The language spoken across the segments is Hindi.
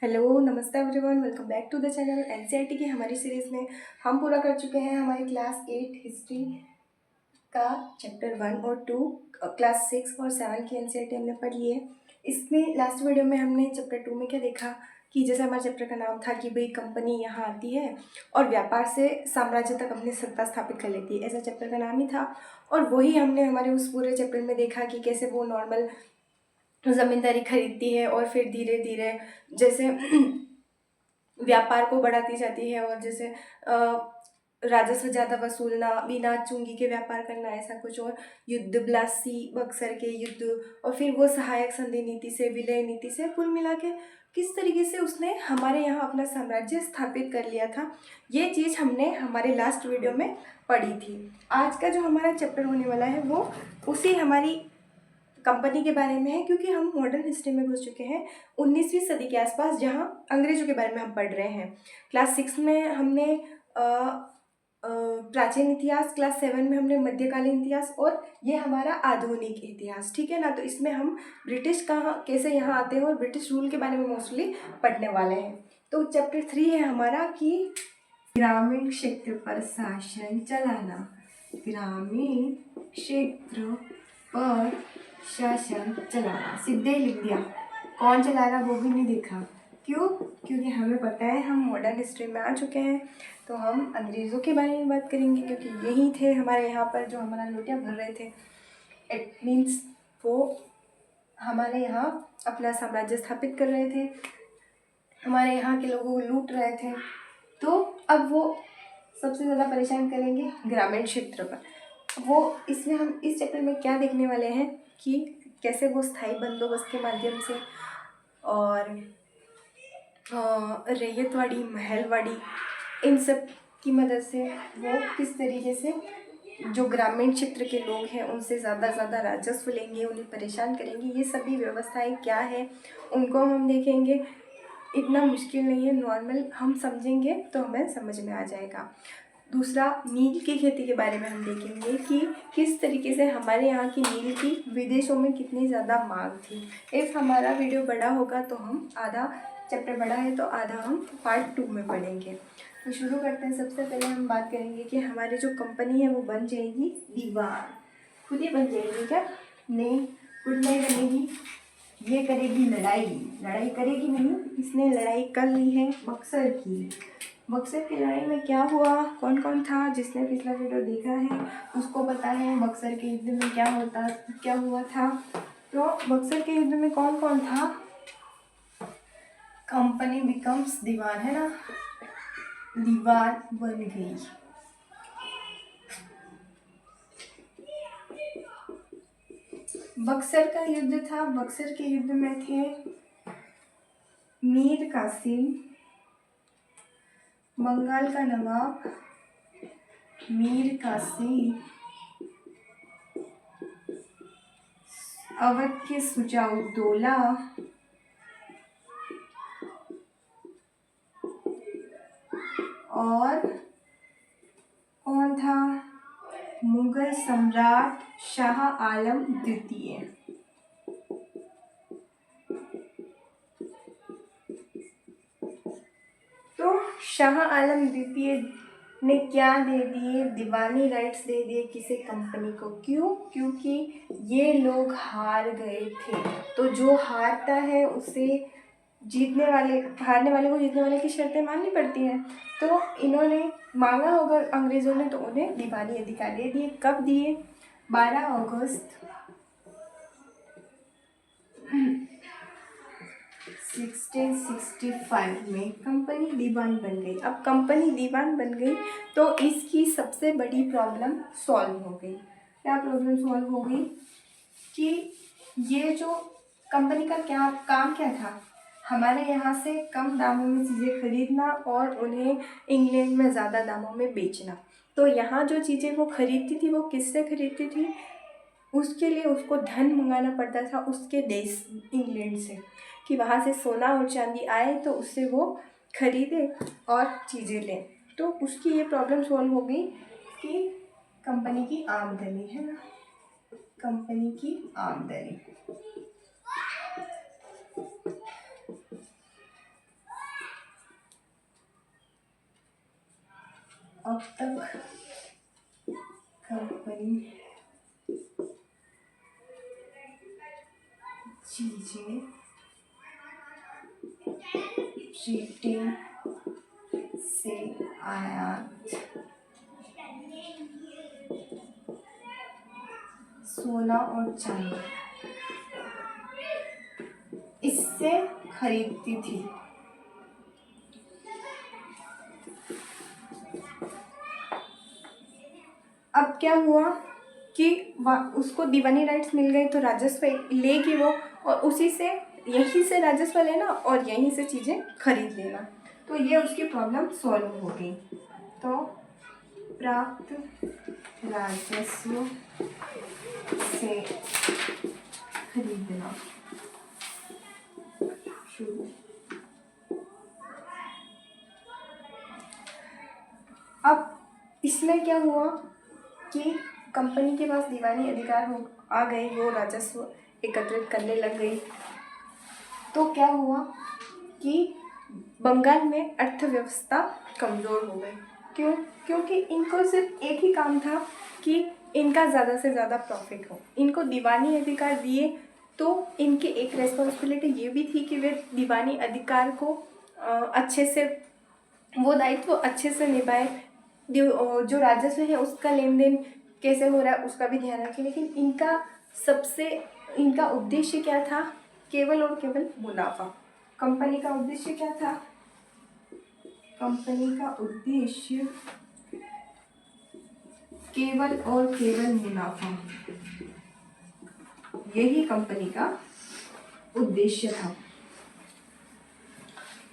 हेलो, नमस्ते everyone, welcome back to the channel. NCERT की हमारी सीरीज़ में हम पूरा कर चुके हैं हमारी क्लास 8 हिस्ट्री का चैप्टर 1 और 2। क्लास 6 और 7 की एनसीईआरटी हमने पढ़ ली है। इसमें लास्ट वीडियो में हमने चैप्टर 2 में क्या देखा कि जैसे हमारे चैप्टर का नाम था कि भाई कंपनी यहाँ आती है और व्यापार से साम्राज्य तक अपनी सत्ता स्थापित कर लेती है, ऐसा चैप्टर का नाम ही था। और वही हमने हमारे उस पूरे चैप्टर में देखा कि कैसे वो नॉर्मल ज़मींदारी खरीदती है और फिर धीरे धीरे जैसे व्यापार को बढ़ाती जाती है और जैसे राजस्व ज़्यादा वसूलना, बिना चुंगी के व्यापार करना, ऐसा कुछ। और युद्ध, ब्लासी बक्सर के युद्ध, और फिर वो सहायक संधि नीति से, विलय नीति से, कुल मिला के किस तरीके से उसने हमारे यहाँ अपना साम्राज्य स्थापित कर लिया था, ये चीज़ हमने हमारे लास्ट वीडियो में पढ़ी थी। आज का जो हमारा चैप्टर होने वाला है वो उसी हमारी कंपनी के बारे में है, क्योंकि हम मॉडर्न हिस्ट्री में घुस चुके हैं 19वीं सदी के आसपास, जहां अंग्रेजों के बारे में हम पढ़ रहे हैं। क्लास 6 में हमने प्राचीन इतिहास, क्लास 7 में हमने मध्यकालीन इतिहास, और ये हमारा आधुनिक इतिहास, ठीक है ना। तो इसमें हम ब्रिटिश कहाँ कैसे यहाँ आते हैं और ब्रिटिश रूल के बारे में मोस्टली पढ़ने वाले हैं। तो चैप्टर 3 है हमारा कि ग्रामीण क्षेत्र पर शासन चलाना। ग्रामीण क्षेत्र पर शासन चलाना, सीधे लिख दिया। कौन चला रहा वो भी नहीं देखा। क्यों? क्योंकि हमें पता है हम मॉडर्न हिस्ट्री में आ चुके हैं, तो हम अंग्रेज़ों के बारे में बात करेंगे, क्योंकि यही थे हमारे यहाँ पर जो हमारा लोटिया भर रहे थे। इट मीन्स वो हमारे यहाँ अपना साम्राज्य स्थापित कर रहे थे, हमारे यहाँ के लोगों को लूट रहे थे। तो अब वो सबसे ज़्यादा परेशान करेंगे ग्रामीण क्षेत्र पर। वो इसमें हम इस चैप्टर में क्या देखने वाले हैं कि कैसे वो स्थायी बंदोबस्त के माध्यम से और रैयतवाड़ी, महलवाड़ी, इन सब की मदद से वो किस तरीके से जो ग्रामीण क्षेत्र के लोग हैं उनसे ज़्यादा राजस्व लेंगे, उन्हें परेशान करेंगे। ये सभी व्यवस्थाएं क्या है उनको हम देखेंगे। इतना मुश्किल नहीं है, नॉर्मल हम समझेंगे तो हमें समझ में आ जाएगा। दूसरा, नील की खेती के बारे में हम देखेंगे कि किस तरीके से हमारे यहाँ की नील की विदेशों में कितनी ज़्यादा मांग थी। इफ़ हमारा वीडियो बड़ा होगा तो हम आधा चैप्टर बड़ा है तो आधा हम पार्ट 2 में पढ़ेंगे। तो शुरू करते हैं। सबसे पहले हम बात करेंगे कि हमारी जो कंपनी है वो बन जाएगी दीवार। खुद ही बन जाएगी क्या? नहीं, खुद नहीं बनेगी। ये करेगी लड़ाई। लड़ाई करेगी नहीं, इसने लड़ाई कर ली है बक्सर की। बक्सर की लड़ाई में क्या हुआ, कौन कौन था, जिसने पिछला वीडियो देखा है उसको पता है बक्सर के युद्ध में क्या हुआ था। तो बक्सर के युद्ध में कौन कौन था? कंपनी बिकम्स दीवार, है ना, दीवार बन गई। बक्सर का युद्ध था। बक्सर के युद्ध में थे मीर कासिम, बंगाल का नवाब मीर कासिम, अवध के सुजाउद्दौला, और कौन था? मुगल सम्राट शाह आलम द्वितीय। तो शाह आलम द्वितीय ने क्या दे दिए? दीवानी राइट्स दे दिए किसी कंपनी को। क्यों? क्योंकि ये लोग हार गए थे। तो जो हारता है उसे हारने वाले को जीतने वाले की शर्तें माननी पड़ती हैं। तो इन्होंने मांगा होगा अंग्रेज़ों ने, तो उन्हें दीवानी अधिकार दे दिए। कब दिए? 12 अगस्त 1665 में कंपनी दीवान बन गई। अब कंपनी दीवान बन गई तो इसकी सबसे बड़ी प्रॉब्लम सॉल्व हो गई। क्या प्रॉब्लम सॉल्व हो गई? कि ये जो कंपनी का काम क्या था? हमारे यहाँ से कम दामों में चीज़ें खरीदना और उन्हें इंग्लैंड में ज़्यादा दामों में बेचना। तो यहाँ जो चीज़ें वो खरीदती थी वो किससे खरीदती थी? उसके लिए उसको धन मंगाना पड़ता था उसके देश इंग्लैंड से, कि वहाँ से सोना और चांदी आए तो उससे वो खरीदे और चीज़ें लें। तो उसकी ये प्रॉब्लम सॉल्व हो गई कि कंपनी की आमदनी, है ना, कंपनी की आमदनी। अब तक कंपनी चीजें चीटिंग से आयात सोना और चांदी इससे खरीदती थी। अब क्या हुआ कि उसको दीवानी राइट्स मिल गए, तो राजस्व लेगी वो, और उसी से यहीं से राजस्व लेना और यहीं से चीज़ें खरीद लेना। तो ये उसकी प्रॉब्लम सॉल्व हो गई। तो प्राप्त राजस्व से खरीदना शुरू। अब इसमें क्या हुआ कि कंपनी के पास दीवानी अधिकार आ गए, वो राजस्व एकत्रित करने लग गई। तो क्या हुआ कि बंगाल में अर्थव्यवस्था कमज़ोर हो गई। क्यों? क्योंकि इनको सिर्फ एक ही काम था कि इनका ज़्यादा से ज़्यादा प्रॉफिट हो। इनको दीवानी अधिकार दिए तो इनकी एक रेस्पॉन्सिबिलिटी ये भी थी कि वे दीवानी अधिकार को अच्छे से, वो दायित्व अच्छे से निभाए। जो राजस्व है उसका लेन देन कैसे हो रहा है उसका भी ध्यान रखें। लेकिन इनका उद्देश्य क्या था? केवल और केवल मुनाफा। कंपनी का उद्देश्य क्या था? कंपनी का उद्देश्य केवल और केवल मुनाफा, यही कंपनी का उद्देश्य था।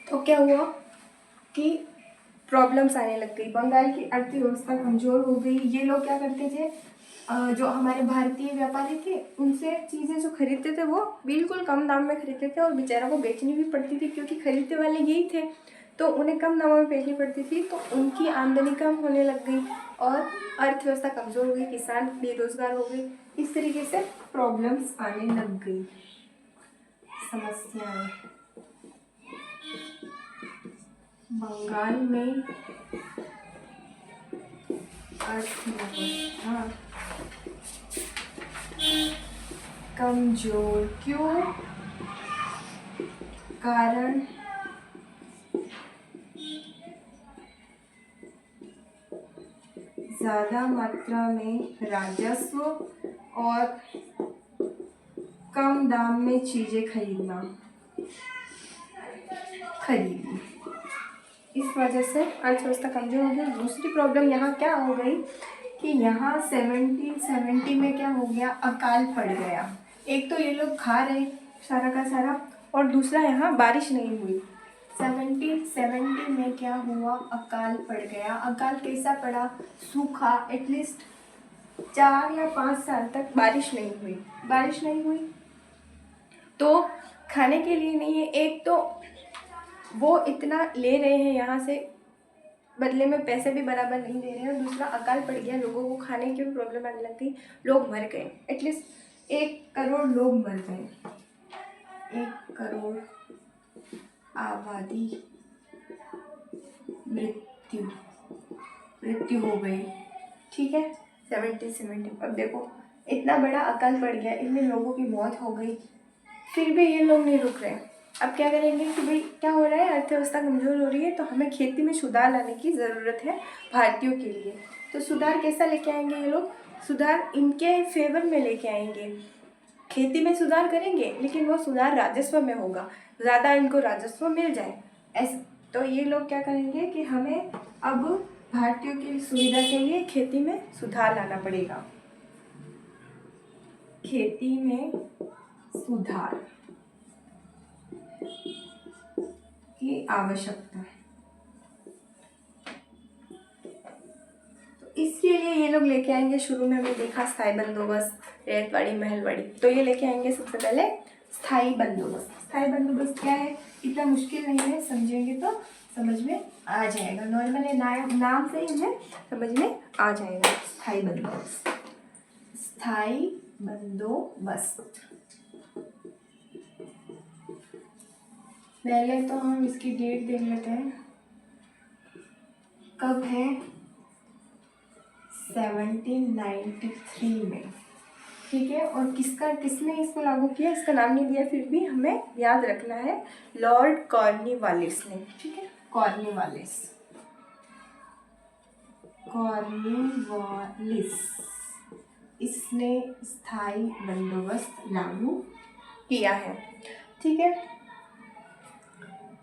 तो क्या हुआ कि प्रॉब्लम्स आने लग गई, बंगाल की अर्थव्यवस्था कमजोर हो गई। ये लोग क्या करते थे, जो हमारे भारतीय व्यापारी थे उनसे चीज़ें जो खरीदते थे वो बिल्कुल कम दाम में खरीदते थे और बेचारों को बेचनी भी पड़ती थी, क्योंकि खरीदने वाले यही थे, तो उन्हें कम दामों में बेचनी पड़ती थी। तो उनकी आमदनी कम होने लग गई और अर्थव्यवस्था कमज़ोर हो गई, किसान बेरोजगार हो गए। इस तरीके से प्रॉब्लम्स आने लग गई, समस्याएं। बंगाल में अर्थव्यवस्था कमजोर क्यों? कारण ज़्यादा मात्रा में राजस्व और कम दाम में चीज़ें खरीदी। इस वजह से अर्थव्यवस्था कमजोर हो गई। दूसरी प्रॉब्लम यहाँ क्या हो गई कि यहाँ 1770 में क्या हो गया, अकाल पड़ गया। एक तो ये लोग खा रहे सारा का सारा, और दूसरा यहाँ बारिश नहीं हुई। 1770 में क्या हुआ, अकाल पड़ गया। अकाल कैसा पड़ा? सूखा, एटलीस्ट 4 या 5 साल तक बारिश नहीं हुई तो खाने के लिए नहीं है। एक तो वो इतना ले रहे हैं यहाँ से, बदले में पैसे भी बराबर नहीं दे रहे हैं, और दूसरा अकाल पड़ गया, लोगों को खाने की भी प्रॉब्लम आने लग गई, लोग मर गए। एटलीस्ट 1 करोड़ लोग मर गए, 1 करोड़ आबादी मृत्यु हो गई। ठीक है, 1770। अब देखो इतना बड़ा अकाल पड़ गया, इतने लोगों की मौत हो गई, फिर भी ये लोग नहीं रुक रहे। अब क्या करेंगे कि भाई क्या हो रहा है, अर्थव्यवस्था कमज़ोर हो रही है, तो हमें खेती में सुधार लाने की ज़रूरत है भारतीयों के लिए। तो सुधार कैसा लेके आएंगे ये लोग? सुधार इनके फेवर में लेके आएंगे। खेती में सुधार करेंगे, लेकिन वो सुधार राजस्व में होगा, ज़्यादा इनको राजस्व मिल जाए ऐसे। तो ये लोग क्या करेंगे कि हमें अब भारतीयों की सुविधा के लिए खेती में सुधार लाना पड़ेगा। खेती में सुधार की आवश्यकता, तो इसके लिए ये लोग लेके आएंगे, शुरू में हमने देखा स्थायी बंदोबस्त, रैयतवाड़ी, महलवाड़ी। तो ये लेके आएंगे सबसे पहले स्थायी बंदोबस्त। स्थायी बंदोबस्त क्या है, इतना मुश्किल नहीं है, समझेंगे तो समझ में आ जाएगा। नॉर्मल नाम से ही हमें समझ में आ जाएगा। स्थायी बंदोबस्त, स्थायी बंदोबस्त। पहले तो हम इसकी डेट देख लेते हैं, कब है 1793 में, ठीक है। और किसने इसको लागू किया, इसका नाम नहीं दिया, फिर भी हमें याद रखना है, लॉर्ड कॉर्नवालिस ने, ठीक है। कॉर्नवालिस इसने स्थायी बंदोबस्त लागू किया है, ठीक है।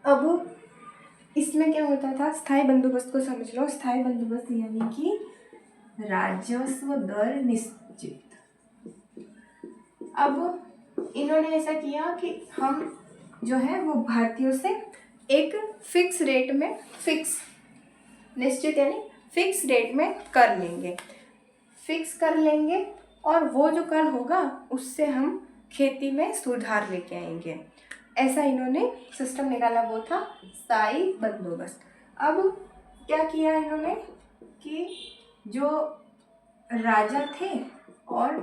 अब इसमें क्या होता था, स्थायी बंदोबस्त को समझ लो। स्थायी बंदोबस्त यानी कि राजस्व दर निश्चित। अब इन्होंने ऐसा किया कि हम जो है वो भारतीयों से एक फिक्स रेट में, फिक्स निश्चित यानी फिक्स रेट में कर लेंगे, फिक्स कर लेंगे, और वो जो कर होगा उससे हम खेती में सुधार लेके आएंगे। ऐसा इन्होंने सिस्टम निकाला, वो था स्थायी बंदोबस्त। अब क्या किया इन्होंने कि जो राजा थे और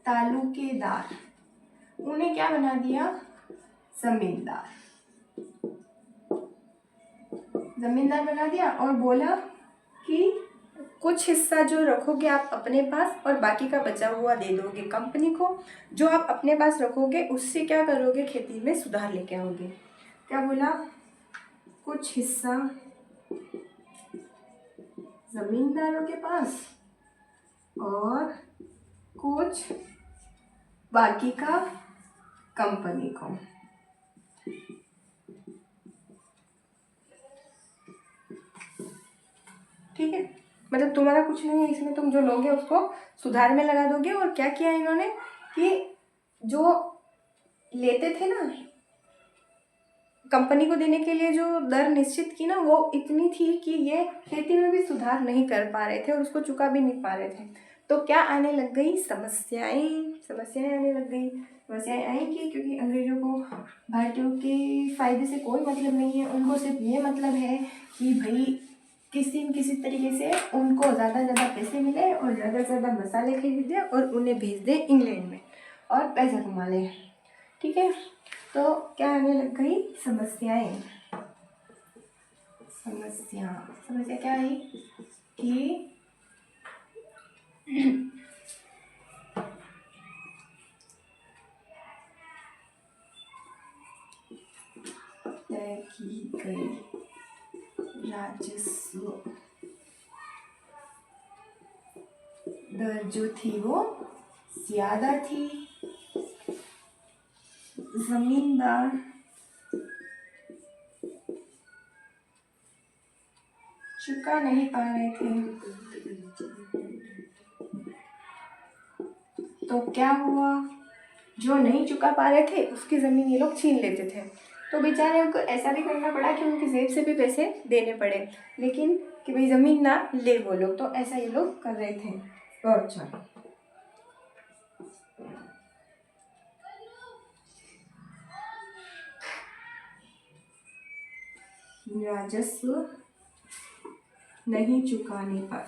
तालुकेदार, उन्हें क्या बना दिया, जमींदार बना दिया, और बोला कि कुछ हिस्सा जो रखोगे आप अपने पास और बाकी का बचा हुआ दे दोगे कंपनी को। जो आप अपने पास रखोगे उससे क्या करोगे, खेती में सुधार लेके आओगे। क्या बोला, कुछ हिस्सा जमींदारों के पास और कुछ बाकी का कंपनी को, ठीक है। मतलब तुम्हारा कुछ नहीं है इसमें, तुम जो लोगे उसको सुधार में लगा दोगे। और क्या किया इन्होंने कि जो लेते थे ना, कंपनी को देने के लिए जो दर निश्चित की ना, वो इतनी थी कि ये खेती में भी सुधार नहीं कर पा रहे थे और उसको चुका भी नहीं पा रहे थे। तो क्या आने लग गई, समस्याएं आने लग गई। समस्याएं आएंगी क्योंकि अंग्रेजों को भारतीयों के फायदे से कोई मतलब नहीं है। उनको सिर्फ ये मतलब है कि भाई किसी न किसी तरीके से उनको ज़्यादा से ज़्यादा पैसे मिले और ज़्यादा से ज़्यादा मसाले खरीदे और उन्हें भेज दें इंग्लैंड में और पैसा कमा लें, ठीक है। तो क्या आने लग गई, समस्या क्या आई कि तय की गई राजस्व दर जो थी वो ज्यादा थी। जमींदार चुका नहीं पा रहे थे, तो क्या हुआ, जो नहीं चुका पा रहे थे उसकी ज़मीन ये लोग छीन लेते थे। तो बेचारे उनको ऐसा भी करना पड़ा कि उनकी जेब से भी पैसे देने पड़े, लेकिन कि भाई ज़मीन ना ले वो लोग। तो ऐसा ये लोग कर रहे थे। और चलो राजस्व नहीं चुकाने पर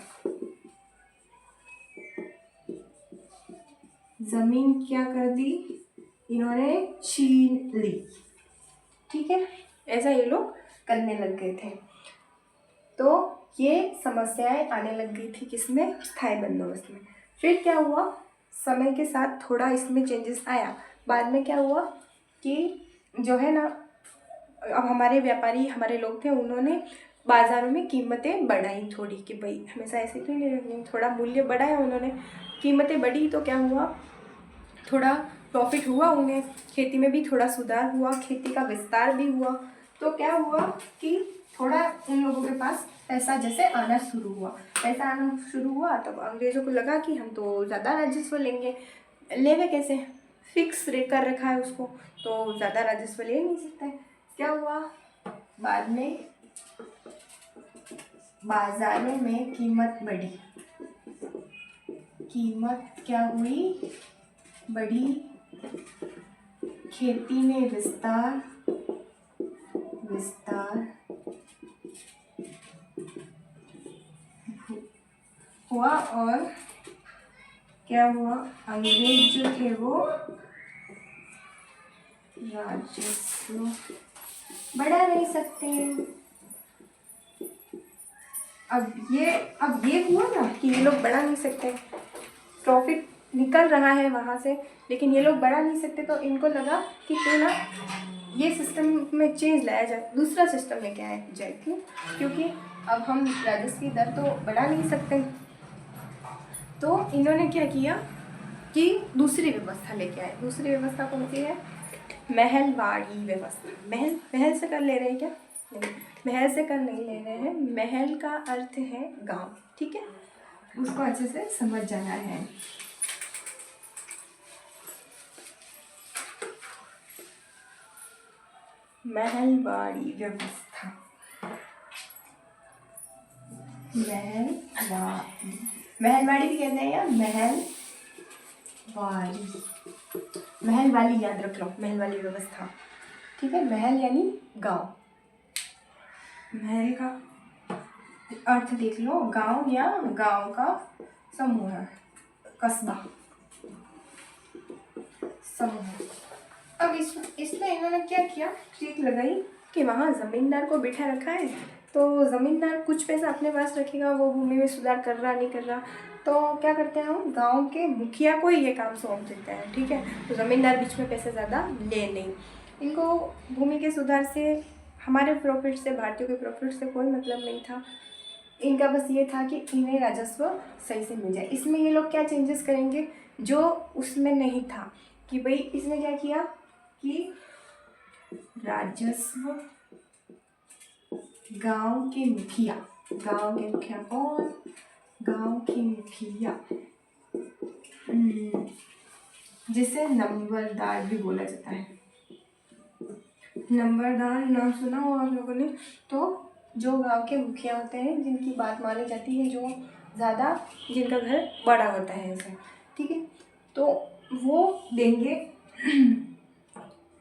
जमीन क्या कर दी, इन्होंने छीन ली, ठीक है। ऐसा ये लोग करने लग गए थे। तो ये समस्याएं आने लग गई थी किसमें, स्थायी बंदोबस्त में। फिर क्या हुआ, समय के साथ थोड़ा इसमें चेंजेस आया। बाद में क्या हुआ कि जो है ना, अब हमारे व्यापारी, हमारे लोग थे, उन्होंने बाज़ारों में कीमतें बढ़ाई थोड़ी, कि भाई हमेशा ऐसे तो नहीं रखनी, थोड़ा मूल्य बढ़ाया उन्होंने, कीमतें बढ़ी। तो क्या हुआ, थोड़ा प्रॉफिट हुआ उन्हें, खेती में भी थोड़ा सुधार हुआ, खेती का विस्तार भी हुआ। तो क्या हुआ कि थोड़ा उन लोगों के पास पैसा जैसे आना शुरू हुआ। तब अंग्रेज़ों को लगा कि हम तो ज़्यादा राजस्व लेंगे कैसे, फिक्स रेट कर रखा है उसको, तो ज़्यादा राजस्व ले नहीं सकते। क्या हुआ, बाद में बाजारों में कीमत बढ़ी, कीमत क्या हुई, बढ़ी। खेती में विस्तार हुआ। और क्या हुआ, अंग्रेज जो थे वो राजस्व बढ़ा नहीं सकते, अब ये हुआ ना कि ये लोग बढ़ा नहीं सकते, प्रॉफिट निकल रहा है वहाँ से, लेकिन ये लोग बढ़ा नहीं सकते, तो इनको लगा कि क्यों ना ये सिस्टम में चेंज लाया जाए, दूसरा सिस्टम लेके आया जाए। क्योंकि अब हम राजस्व की दर तो बढ़ा नहीं सकते, तो इन्होंने क्या किया कि दूसरी व्यवस्था लेके आए। दूसरी व्यवस्था कौन सी है? महलवाड़ी व्यवस्था। महल से कर ले रहे हैं क्या? नहीं, महल से कर नहीं ले रहे हैं। महल का अर्थ है गांव, ठीक है, उसको अच्छे से समझ जाना है। महलवाड़ी व्यवस्था, महलवाड़ी भी कहते हैं या महल वाली याद रख लो, महल वाली व्यवस्था, ठीक है। महल यानी गांव, महल का अर्थ देख लो, गांव या गांव का समूह, कस्बा, समूह। अब इसमें इन्होंने क्या किया, ट्रिक लगाई कि वहाँ ज़मींदार को बिठा रखा है, तो ज़मींदार कुछ पैसा अपने पास रखेगा, वो भूमि में सुधार कर रहा नहीं कर रहा, तो क्या करते हैं हम, गांव के मुखिया को ही ये काम सौंप देते हैं, ठीक है। तो ज़मींदार बीच में पैसे ज़्यादा ले नहीं, इनको भूमि के सुधार से, हमारे प्रॉफिट से, भारतीयों के प्रॉफिट से कोई मतलब नहीं था, इनका बस ये था कि इन्हें राजस्व सही से मिल जाए। इसमें ये लोग क्या चेंजेस करेंगे जो उसमें नहीं था, कि भाई इसने क्या किया कि राजस्व गांव के मुखिया कौन, गांव के मुखिया, जिसे नंबरदार भी बोला जाता है। नंबरदार नाम सुना हो आप लोगों ने? तो जो गांव के मुखिया होते हैं, जिनकी बात मानी जाती है, जो ज़्यादा, जिनका घर बड़ा होता है ऐसा, ठीक है, तो वो देंगे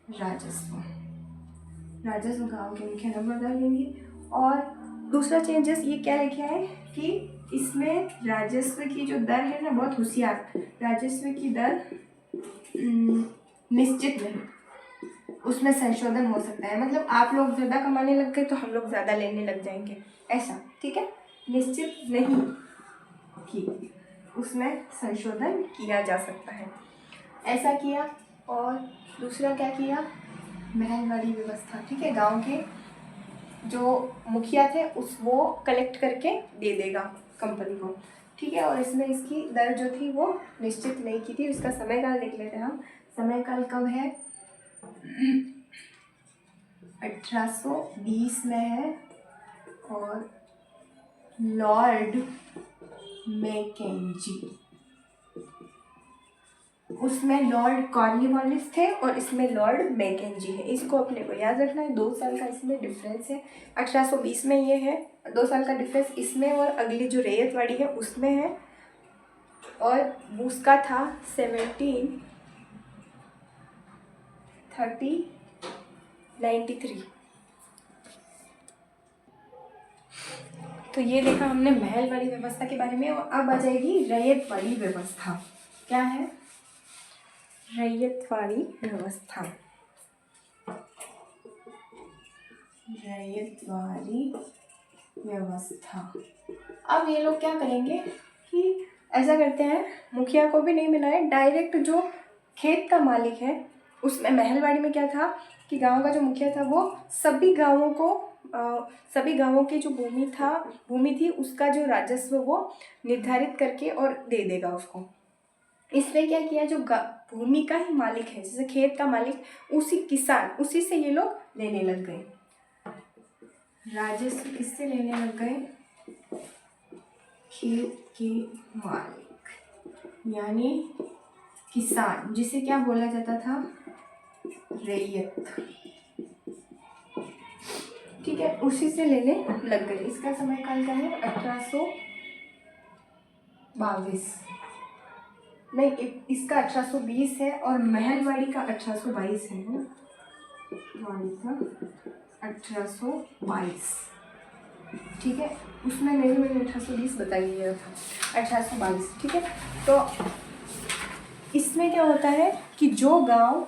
राजस्व गांव के मुखिया नंबरदार देंगे। और दूसरा चेंजेस ये क्या लेके आए कि इसमें राजस्व की जो दर है ना, बहुत होशियार, राजस्व की दर निश्चित नहीं, उसमें संशोधन हो सकता है। मतलब आप लोग ज़्यादा कमाने लग गए तो हम लोग ज़्यादा लेने लग जाएंगे, ऐसा, ठीक है। निश्चित नहीं कि उसमें संशोधन किया जा सकता है, ऐसा किया। और दूसरा क्या किया, महलवाड़ी व्यवस्था, ठीक है, गांव के जो मुखिया थे वो कलेक्ट करके दे देगा कंपनी को, ठीक है। और इसमें इसकी दर जो थी वो निश्चित नहीं की थी। इसका समयकाल देख लेते हैं हम, समयकाल कब है, 1820 में है, और लॉर्ड मैकेंजी, उसमें लॉर्ड कॉर्नवालिस थे और इसमें लॉर्ड मैकेंजी है। इसको अपने को याद रखना है, 2 साल का इसमें डिफरेंस है। 1820 में ये है, 2 साल का डिफरेंस इसमें, और अगली जो रैयतवाड़ी है उसमें है, और उसका था 1793। तो ये देखा हमने महल वाली व्यवस्था के बारे में। और अब आ जाएगी रैयत वाली व्यवस्था। क्या है रैयत वाली व्यवस्था? रैयत वाली व्यवस्था, अब ये लोग क्या करेंगे कि ऐसा करते हैं, मुखिया को भी नहीं मिलाए, डायरेक्ट जो खेत का मालिक है उसमें, महलवाड़ी में क्या था कि गांव का जो मुखिया था वो सभी गांवों की जो भूमि थी उसका जो राजस्व वो निर्धारित करके और दे देगा उसको। इसमें क्या किया, जो भूमि का ही मालिक है, जैसे खेत का मालिक, उसी से ये लोग लेने लग गए, राजस्व किससे लेने लग गए, खेत के मालिक यानी किसान, जिसे क्या बोला जाता था, रैयत, ठीक है, उसी से लेने लग गए। इसका समय काल क्या है, 1822, नहीं इसका 1820 है, और महलवाड़ी का 1822 है ना, 1822, ठीक है, उसमें मैंने 1820 बता दिया था, 1822, ठीक है। तो इसमें क्या होता है कि जो गांव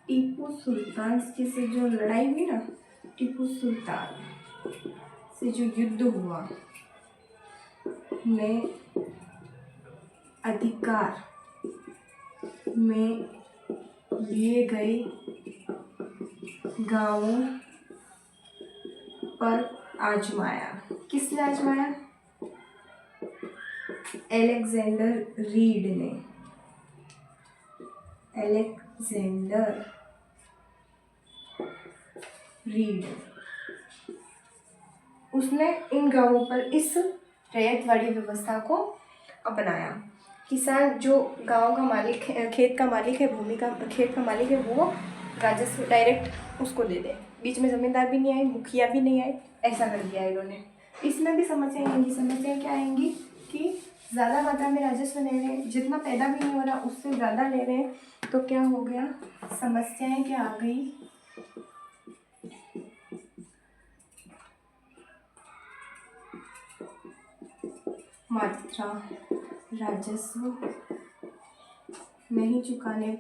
टीपू सुल्तान के से जो लड़ाई हुई ना, टीपू सुल्तान से जो युद्ध हुआ में अधिकार में लिए गए गांवों पर आजमाया। किसने आजमाया? अलेक्जेंडर रीड ने। अलेक्जेंडर रीड, उसने इन गांवों पर इस रैयतवाड़ी व्यवस्था को अपनाया। किसान जो गांव का मालिक है, खेत का मालिक है, खेत का मालिक है, वो राजस्व डायरेक्ट उसको दे दे। बीच में ज़मींदार भी नहीं आए, मुखिया भी नहीं आए, ऐसा कर दिया इन्होंने। इसमें भी समस्याएं आएंगी। समस्याएं क्या आएंगी कि ज़्यादा मात्रा में राजस्व ले रहे हैं, जितना पैदा भी नहीं हो रहा उससे ज़्यादा ले रहे हैं, तो क्या हो गया? समस्याएं क्या आ गई? मात्रा राजस्व नहीं चुकाने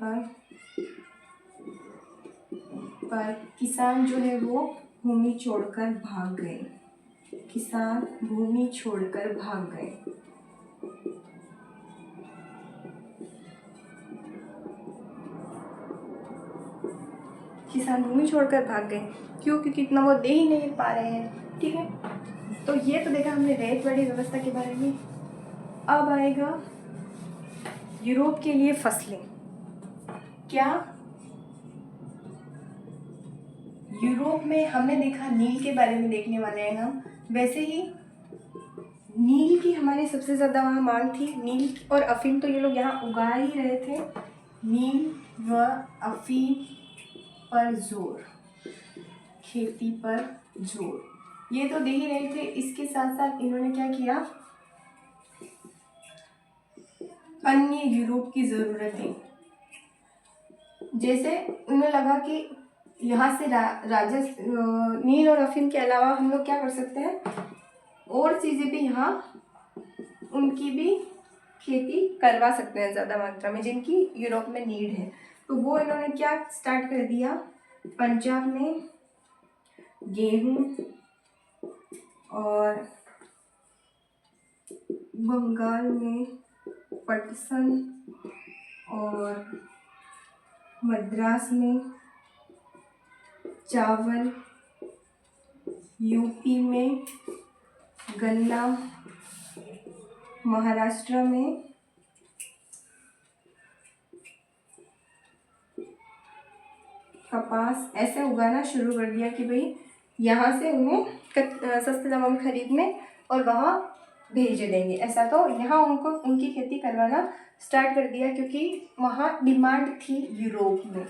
पर किसान जो है वो भूमि छोड़कर भाग गए। किसान भूमि छोड़कर भाग गए। किसान भूमि छोड़कर भाग गए क्यों? क्योंकि इतना वो दे ही नहीं पा रहे हैं। ठीक है, तो ये तो देखा हमने रैयतवाड़ी व्यवस्था के बारे में। अब आएगा यूरोप के लिए फसलें। क्या यूरोप में हमने देखा नील के बारे में देखने वाले हैं हम। वैसे ही नील की हमारी सबसे ज़्यादा वहाँ मांग थी। नील और अफीम तो ये लोग यहाँ उगा ही रहे थे। नील व अफीम पर जोर, खेती पर जोर, ये तो दे ही रहे थे। इसके साथ साथ इन्होंने क्या किया? अन्य यूरोप की ज़रूरतें, जैसे उन्हें लगा कि यहाँ से नील और अफीम के अलावा हम लोग क्या कर सकते हैं, और चीज़ें भी यहाँ उनकी भी खेती करवा सकते हैं ज़्यादा मात्रा में, जिनकी यूरोप में नीड है। तो वो इन्होंने क्या स्टार्ट कर दिया? पंजाब में गेहूँ और बंगाल में पटसन और मद्रास में चावल, यूपी में गन्ना, महाराष्ट्र में कपास, ऐसे उगाना शुरू कर दिया कि भाई यहाँ से उन्हें सस्ते दामों में खरीदने और वहाँ भेज देंगे। ऐसा तो यहाँ उनको उनकी खेती करवाना स्टार्ट कर दिया, क्योंकि वहाँ डिमांड थी यूरोप में,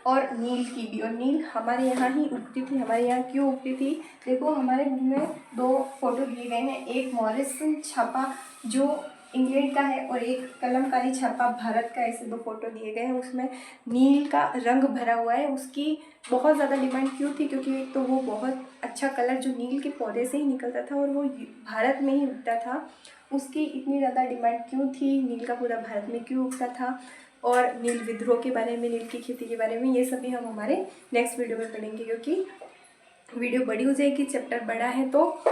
और नील की भी। और नील हमारे यहाँ ही उगती थी। हमारे यहाँ क्यों उगती थी? देखो हमारे में 2 फोटो दिए गए हैं। एक मॉरिसन छापा जो इंग्लैंड का है, और एक कलमकारी छापा भारत का। ऐसे 2 फोटो दिए गए हैं। उसमें नील का रंग भरा हुआ है। उसकी बहुत ज़्यादा डिमांड क्यों थी? क्योंकि एक तो वो बहुत अच्छा कलर जो नील के पौधे से ही निकलता था और वो भारत में ही उगता था। उसकी इतनी ज़्यादा डिमांड क्यों थी? नील का पौधा भारत में क्यों उगता था? और नील विद्रोह के बारे में, नील की खेती के बारे में, ये सभी हम हमारे नेक्स्ट वीडियो में पढ़ेंगे, क्योंकि वीडियो बड़ी हो जाएगी, चैप्टर बड़ा है, तो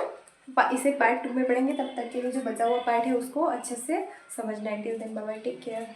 इसे पार्ट 2 में पढ़ेंगे। तब तक के लिए जो बचा हुआ पार्ट है उसको अच्छे से समझना है। Till then bye bye, take care.